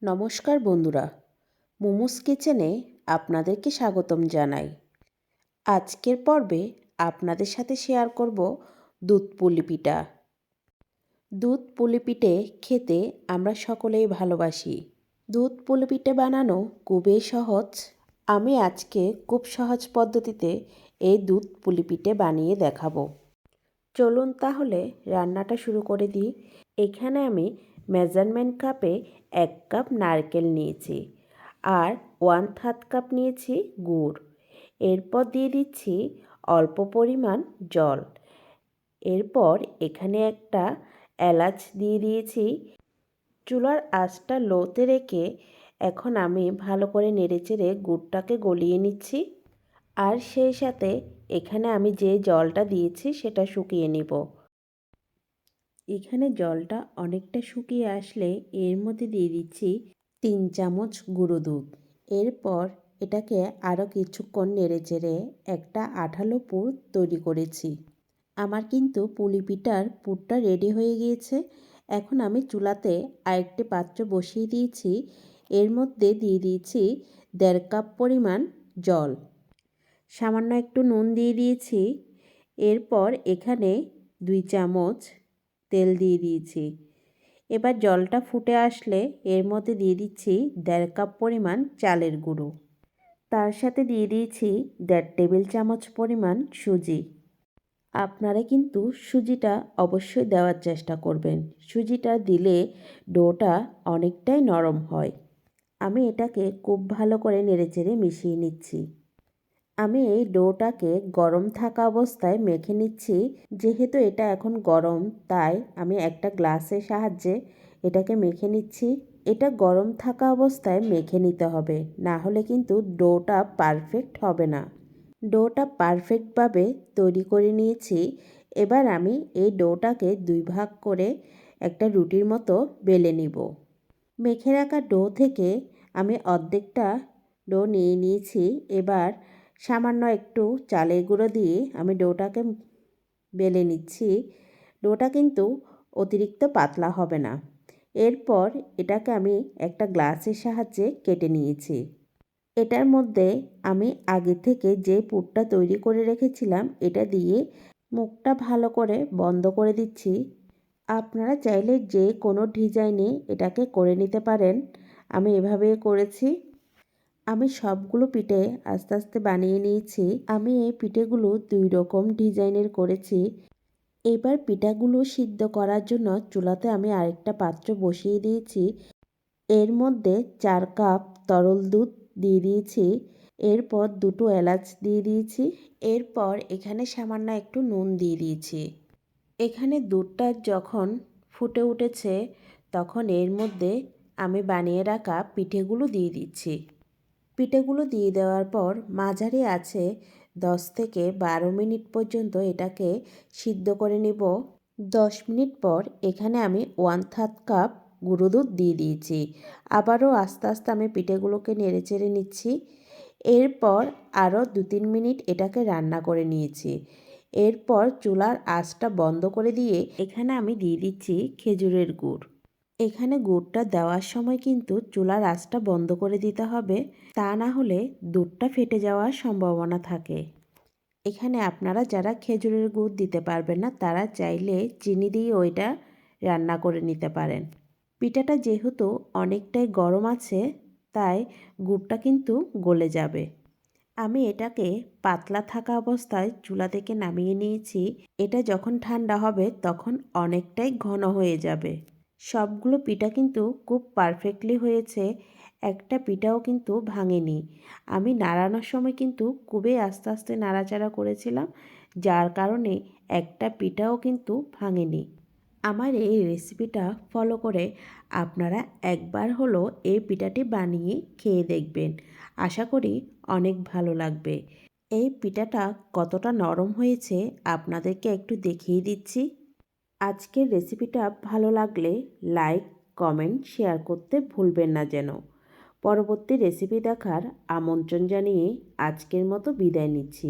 নমস্কার বন্ধুরা, মোমোস কিচেনে আপনাদেরকে স্বাগতম জানাই। আজকের পর্বে আপনাদের সাথে শেয়ার করব দুধ পুলি পিঠা। দুধ পুলি পিঠে খেতে আমরা সকলেই ভালোবাসি। দুধ পুলি পিঠে বানানো খুবই সহজ। আমি আজকে খুব সহজ পদ্ধতিতে এই দুধ পুলি পিঠে বানিয়ে দেখাবো। চলুন তাহলে রান্নাটা শুরু করে দিই। এখানে আমি মেজারমেন্ট কাপে 1 কাপ নারকেল নিয়েছি আর 1/3 কাপ নিয়েছি গুড়। এরপর দিয়ে দিচ্ছি অল্প পরিমাণ জল। এরপর এখানে একটা এলাচ দিয়ে দিয়েছি। চুলার আঁচটা লোতে রেখে এখন আমি ভালো করে নেড়েচেড়ে গুড়টাকে গলিয়ে নিচ্ছি। আর সেই সাথে এখানে আমি যে জলটা দিয়েছি সেটা শুকিয়ে নিব। এখানে জলটা অনেকটা শুকিয়ে আসলে এর মধ্যে দিয়ে দিচ্ছি 3 চামচ গুঁড়ো দুধ। এরপর এটাকে আরও কিছুক্ষণ নেড়েচেড়ে একটা আঠালো পুর তৈরি করেছি। আমার কিন্তু পুলি পিঠার পুরটা রেডি হয়ে গিয়েছে। এখন আমি চুলাতে আরেকটি পাত্র বসিয়ে দিয়েছি। এর মধ্যে দিয়ে দিয়েছি 1.5 কাপ পরিমাণ জল। সামান্য একটু নুন দিয়ে দিয়েছি। এরপর এখানে 2 চামচ তেল দিয়ে দিয়েছি। এবার জলটা ফুটে আসলে এর মধ্যে দিয়ে দিচ্ছি 1.5 কাপ পরিমাণ চালের গুঁড়ো। তার সাথে দিয়ে দিয়েছি 1.5 টেবিল চামচ পরিমাণ সুজি। আপনারা কিন্তু সুজিটা অবশ্যই দেওয়ার চেষ্টা করবেন। সুজিটা দিলে ডোটা অনেকটাই নরম হয়। আমি এটাকে খুব ভালো করে নেড়েচেড়ে মিশিয়ে নিচ্ছি। আমি এই ডোটাকে গরম থাকা অবস্থায় মেখে নিচ্ছি। যেহেতু এটা এখন গরম তাই আমি একটা গ্লাসের সাহায্যে এটাকে মেখে নিচ্ছি। এটা গরম থাকা অবস্থায় মেখে নিতে হবে, না হলে কিন্তু ডোটা পারফেক্ট হবে না। ডোটা পারফেক্টভাবে তৈরি করে নিয়েছি। এবার আমি এই ডোটাকে 2 ভাগ করে একটা রুটির মতো বেলে নিব। মেখে রাখা ডো থেকে আমি অর্ধেকটা ডো নিয়ে নিয়েছি। এবার সামান্য একটু চালের গুঁড়ো দিয়ে আমি ডোটাকে বেলে নিচ্ছি। ডোটা কিন্তু অতিরিক্ত পাতলা হবে না। এরপর এটাকে আমি একটা গ্লাসের সাহায্যে কেটে নিয়েছি। এটার মধ্যে আমি আগে থেকে যে পুরটা তৈরি করে রেখেছিলাম এটা দিয়ে মুখটা ভালো করে বন্ধ করে দিচ্ছি। আপনারা চাইলে যে কোনো ডিজাইনে এটাকে করে নিতে পারেন। আমি এভাবেই করেছি। আমি সবগুলো পিঠে আস্তে আস্তে বানিয়ে নিয়েছি। আমি এই পিঠেগুলো 2 রকম ডিজাইনের করেছি। এবার পিঠাগুলো সিদ্ধ করার জন্য চুলাতে আমি আরেকটা পাত্র বসিয়ে দিয়েছি। এর মধ্যে 4 কাপ তরল দুধ দিয়ে দিয়েছি। এরপর 2টো এলাচ দিয়ে দিয়েছি। এরপর এখানে সামান্য একটু নুন দিয়ে দিয়েছি। এখানে দুধটা যখন ফুটে উঠেছে তখন এর মধ্যে আমি বানিয়ে রাখা পিঠেগুলো দিয়ে দিচ্ছি। পিঠেগুলো দিয়ে দেওয়ার পর মাঝারি আঁচে 10 থেকে 12 মিনিট পর্যন্ত এটাকে সিদ্ধ করে নেব। 10 মিনিট পর এখানে আমি 1/3 কাপ গুঁড়ো দুধ দিয়ে দিয়েছি। আবারও আস্তে আস্তে আমি পিঠেগুলোকে নেড়েচেড়ে নিচ্ছি। এরপর আরও 2-3 মিনিট এটাকে রান্না করে নিয়েছি। এরপর চুলার আঁচটা বন্ধ করে দিয়ে এখানে আমি দিয়ে দিচ্ছি খেজুরের গুড়। এখানে গুড়টা দেওয়ার সময় কিন্তু চুলার আঁচটা বন্ধ করে দিতে হবে, তা না হলে দুধটা ফেটে যাওয়ার সম্ভাবনা থাকে। এখানে আপনারা যারা খেজুরের গুড় দিতে পারবেন না তারা চাইলে চিনি দিয়ে ওইটা রান্না করে নিতে পারেন। পিঠাটা যেহেতু অনেকটাই গরম আছে তাই গুড়টা কিন্তু গলে যাবে। আমি এটাকে পাতলা থাকা অবস্থায় চুলা থেকে নামিয়ে নিয়েছি। এটা যখন ঠান্ডা হবে তখন অনেকটাই ঘন হয়ে যাবে। সবগুলো পিঠা কিন্তু খুব পারফেক্টলি হয়েছে। একটা পিঠাও কিন্তু ভাঙেনি। আমি নাড়ানোর সময় কিন্তু খুবই আস্তে আস্তে নাড়াচাড়া করেছিলাম, যার কারণে একটা পিঠাও কিন্তু ভাঙেনি। আমার এই রেসিপিটা ফলো করে আপনারা একবার হলো এই পিঠাটি বানিয়ে খেয়ে দেখবেন। আশা করি অনেক ভালো লাগবে। এই পিঠাটা কতটা নরম হয়েছে আপনাদেরকে একটু দেখিয়ে দিচ্ছি। আজকের রেসিপিটা ভালো লাগলে লাইক, কমেন্ট, শেয়ার করতে ভুলবেন না যেন। পরবর্তী রেসিপি দেখার আমন্ত্রণ জানিয়ে আজকের মতো বিদায় নিচ্ছি।